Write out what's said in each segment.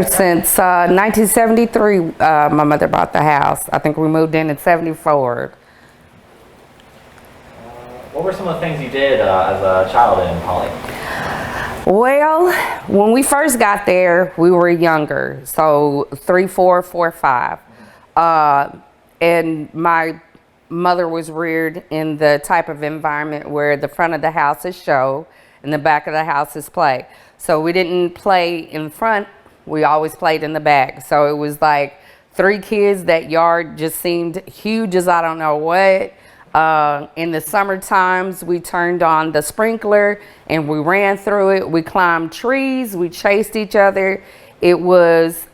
Since 1973, my mother bought the house. I think we moved in 74. What were some of the things you did as a child in Polly? Well, when we first got there, we were younger, so 3, 4, 4, 5. And my mother was reared in the type of environment where the front of the house is show and the back of the house is play. So we didn't play in front, we always played in the back. So it was like 3 kids. That yard just seemed huge as I don't know what. In the summer times, we turned on the sprinkler and we ran through it. We climbed trees, we chased each other. It was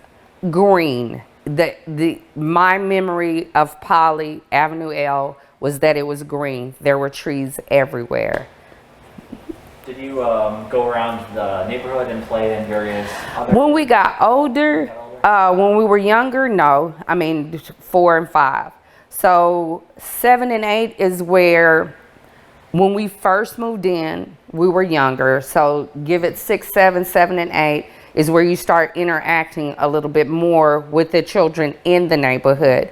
green. My memory of Polly Avenue L was that it was green. There were trees everywhere. Did you go around the neighborhood and play in various other... When we got older, when we were younger, no. I mean, 4 and 5. So 7 and 8 is where, when we first moved in, we were younger. So give it 6, 7, 7 and 8 is where you start interacting a little bit more with the children in the neighborhood.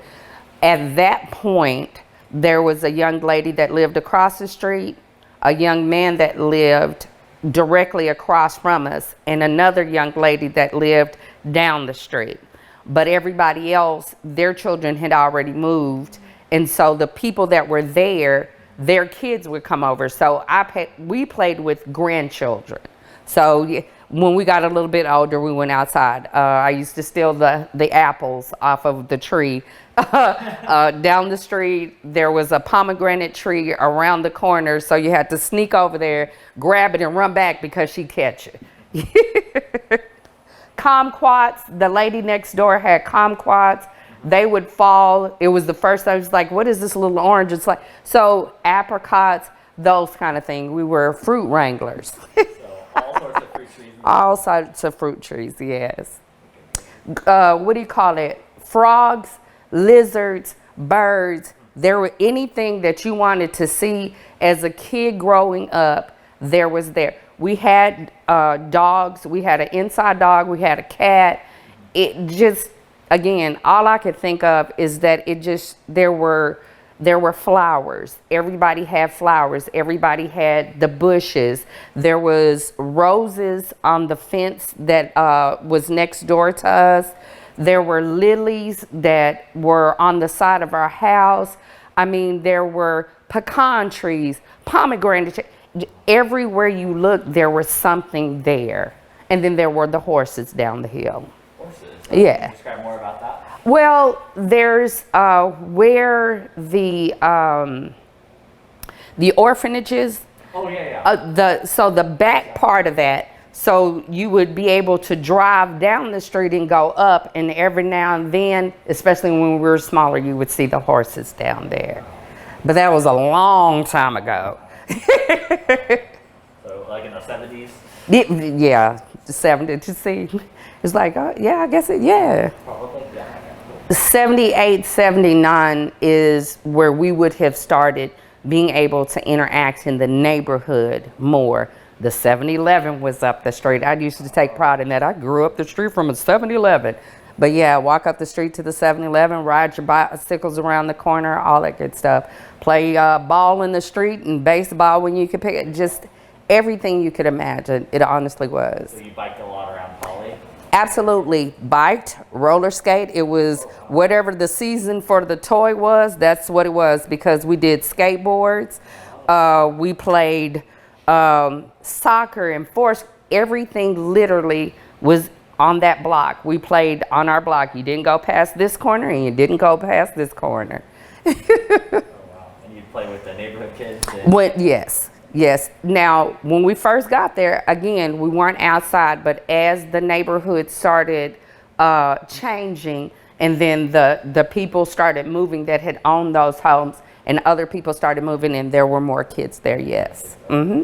At that point, there was a young lady that lived across the street, a young man that lived directly across from us, and another young lady that lived down the street. But everybody else, their children had already moved, and so the people that were there, their kids would come over. So we played with grandchildren. So when we got a little bit older, we went outside. I used to steal the apples off of the tree. Down the street, there was a pomegranate tree around the corner, so you had to sneak over there, grab it, and run back because she'd catch it. Kumquats, the lady next door had kumquats. They would fall. It was the first time. I was like, what is this little orange? It's like, so apricots, those kind of things. We were fruit wranglers. So all sorts of fruit trees. All sorts of fruit trees, yes. What do you call it? Frogs, lizards, birds. There were anything that you wanted to see as a kid growing up, there was there. We had dogs. We had an inside dog. We had a cat. It just, again, all I could think of is that there were flowers. Everybody had flowers. Everybody had the bushes. There was roses on the fence that was next door to us. There were lilies that were on the side of our house. I mean, there were pecan trees, pomegranate trees. Everywhere you looked, there was something there. And then there were the horses down the hill. Horses? Yeah. Can you describe more about that? Well, there's where the orphanages. Oh, yeah. So the back part of that, so you would be able to drive down the street and go up, and every now and then, especially when we were smaller, you would see the horses down there. But that was a long time ago. So like in the 70s? Yeah, the 70s. To see, it's like, yeah, I guess it, yeah. Probably, yeah. 78, 79 is where we would have started being able to interact in the neighborhood more. The 7-Eleven was up the street. I used to take pride in that. I grew up the street from a 7-Eleven. But yeah, walk up the street to the 7-Eleven, ride your bicycles around the corner, all that good stuff. Play ball in the street and baseball when you could pick it. Just everything you could imagine. It honestly was. So you biked a lot around Polly? Absolutely. Biked, roller skate. It was whatever the season for the toy was, that's what it was, because we did skateboards. We played soccer and force. Everything literally was on that block. We played on our block. You didn't go past this corner and you didn't go past this corner. Oh, wow. And you'd play with the neighborhood kids? Yes. Now, when we first got there, again, we weren't outside, but as the neighborhood started changing, and then the people started moving that had owned those homes, and other people started moving in, there were more kids there, yes. Mm-hmm.